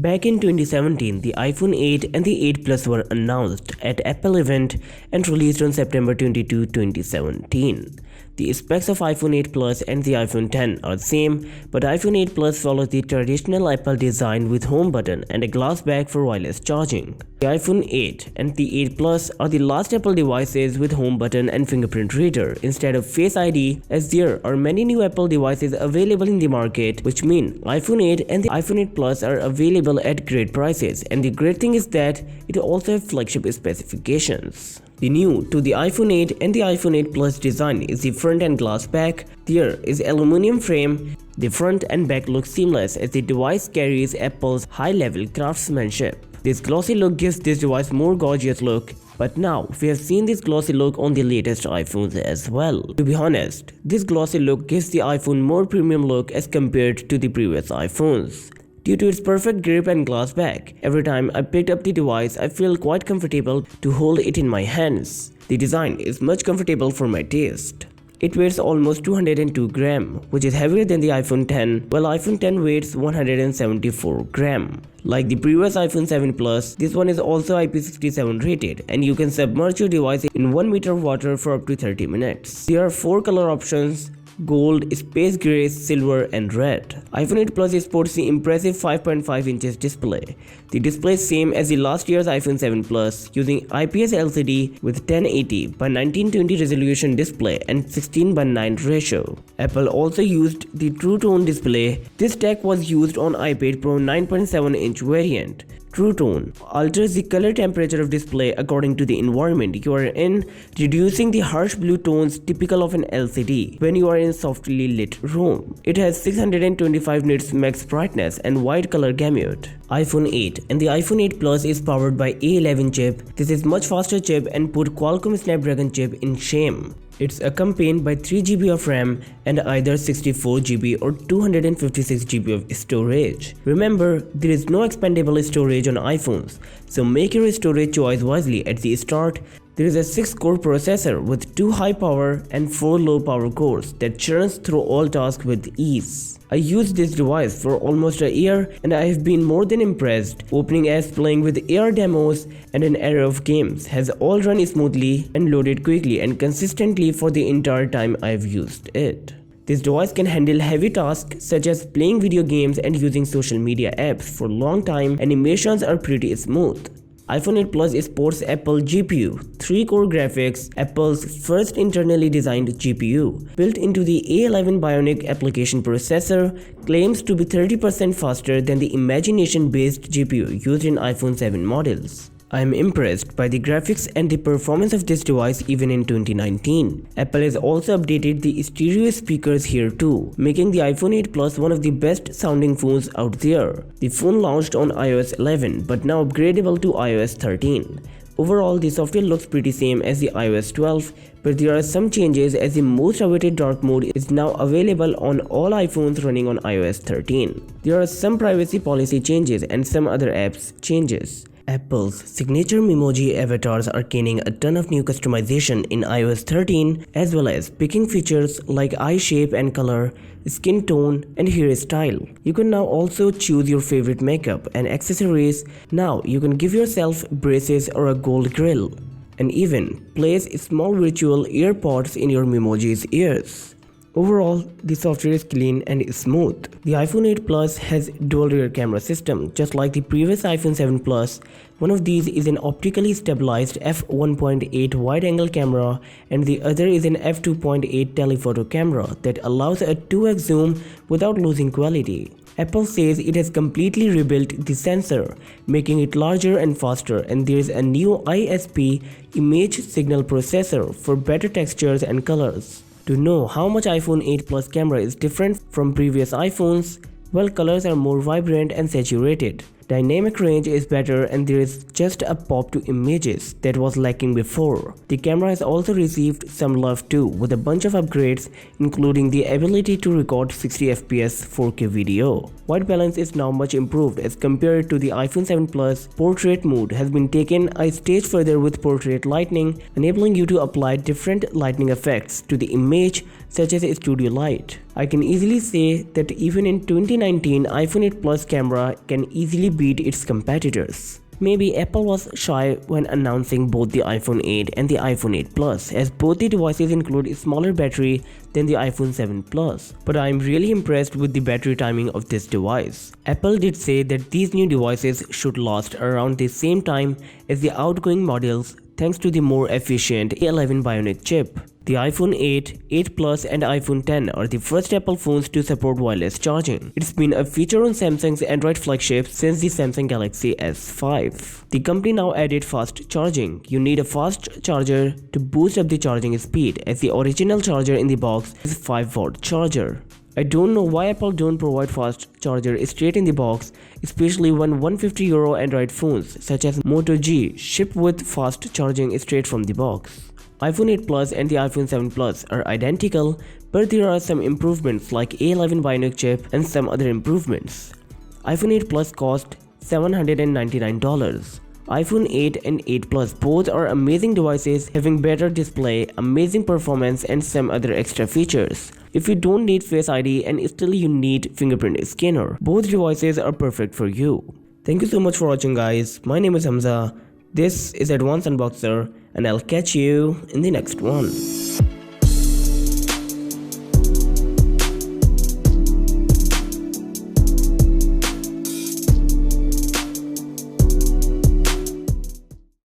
Back in 2017, the iPhone 8 and the 8 Plus were announced at Apple event and released on September 22, 2017. The specs of iPhone 8 Plus and the iPhone 10 are the same, but iPhone 8 Plus follows the traditional Apple design with home button and a glass back for wireless charging. The iPhone 8 and the 8 Plus are the last Apple devices with home button and fingerprint reader instead of Face ID, as there are many new Apple devices available in the market, which mean iPhone 8 and the iPhone 8 Plus are available at great prices, and the great thing is that it also has flagship specifications. The new to the iPhone 8 and the iPhone 8 Plus design is the front and glass back. There is aluminum frame. The front and back look seamless as the device carries Apple's high-level craftsmanship. This glossy look gives this device more gorgeous look, but now we have seen this glossy look on the latest iPhones as well. To be honest, this glossy look gives the iPhone more premium look as compared to the previous iPhones. Due to its perfect grip and glass back, every time I picked up the device, I feel quite comfortable to hold it in my hands. The design is much comfortable for my taste. It weighs almost 202 grams, which is heavier than the iPhone 10, while iPhone 10 weighs 174 grams. Like the previous iPhone 7 Plus, this one is also IP67 rated, and you can submerge your device in 1 meter of water for up to 30 minutes. There are 4 color options: gold, space gray, silver and red. iPhone 8 Plus sports the impressive 5.5 inches display. The display is same as the last year's iPhone 7 Plus, using IPS LCD with 1080 by 1920 resolution display and 16 by 9 ratio. Apple also used the True Tone display. This tech was used on iPad Pro 9.7-inch variant. True Tone alters the color temperature of display according to the environment you are in, reducing the harsh blue tones typical of an LCD when you are in softly lit room. It has 625 nits max brightness and wide color gamut. iPhone 8 and the iPhone 8 Plus is powered by A11 chip. This is much faster chip and put Qualcomm Snapdragon chip in shame. It's accompanied by 3GB of RAM and either 64GB or 256GB of storage. Remember, there is no expandable storage on iPhones, so make your storage choice wisely at the start. There is a 6-core processor with 2 high power and 4 low power cores that churns through all tasks with ease. I used this device for almost a year and I have been more than impressed. Opening apps, playing with AR demos and an array of games has all run smoothly and loaded quickly and consistently for the entire time I have used it. This device can handle heavy tasks such as playing video games and using social media apps for a long time. Animations are pretty smooth. iPhone 8 Plus sports Apple GPU, 3-core graphics, Apple's first internally designed GPU. Built into the A11 Bionic application processor, claims to be 30% faster than the Imagination-based GPU used in iPhone 7 models. I am impressed by the graphics and the performance of this device even in 2019. Apple has also updated the stereo speakers here too, making the iPhone 8 Plus one of the best sounding phones out there. The phone launched on iOS 11 but now upgradable to iOS 13. Overall, the software looks pretty same as the iOS 12, but there are some changes as the most awaited dark mode is now available on all iPhones running on iOS 13. There are some privacy policy changes and some other apps changes. Apple's signature Memoji avatars are gaining a ton of new customization in iOS 13, as well as picking features like eye shape and color, skin tone, and hairstyle. You can now also choose your favorite makeup and accessories. Now you can give yourself braces or a gold grill, and even place small virtual ear pods in your Memoji's ears. Overall, the software is clean and smooth. The iPhone 8 Plus has dual rear camera system, just like the previous iPhone 7 Plus. One of these is an optically stabilized f1.8 wide-angle camera and the other is an f2.8 telephoto camera that allows a 2x zoom without losing quality. Apple says it has completely rebuilt the sensor, making it larger and faster, and there is a new ISP image signal processor for better textures and colors. To know how much iPhone 8 Plus camera is different from previous iPhones, well, colors are more vibrant and saturated. Dynamic range is better and there is just a pop to images that was lacking before. The camera has also received some love too, with a bunch of upgrades including the ability to record 60fps 4K video. White balance is now much improved as compared to the iPhone 7 Plus. Portrait mode has been taken a stage further with portrait lighting, enabling you to apply different lighting effects to the image such as Studio Lite. I can easily say that even in 2019, iPhone 8 Plus camera can easily beat its competitors. Maybe Apple was shy when announcing both the iPhone 8 and the iPhone 8 Plus, as both the devices include a smaller battery than the iPhone 7 Plus. But I am really impressed with the battery timing of this device. Apple did say that these new devices should last around the same time as the outgoing models thanks to the more efficient A11 Bionic chip. The iPhone 8, 8 Plus and iPhone 10 are the first Apple phones to support wireless charging. It's been a feature on Samsung's Android flagship since the Samsung Galaxy S5. The company now added fast charging. You need a fast charger to boost up the charging speed, as the original charger in the box is a 5-watt charger. I don't know why Apple don't provide fast charger straight in the box, especially when €150 Android phones such as Moto G ship with fast charging straight from the box. iPhone 8 Plus and the iPhone 7 Plus are identical, but there are some improvements like A11 Bionic chip and some other improvements. iPhone 8 Plus cost $799. iPhone 8 and 8 Plus both are amazing devices, having better display, amazing performance and some other extra features. If you don't need Face ID and still you need fingerprint scanner, both devices are perfect for you. Thank you so much for watching, guys. My name is Hamza. This is Advanced Unboxer, and I'll catch you in the next one.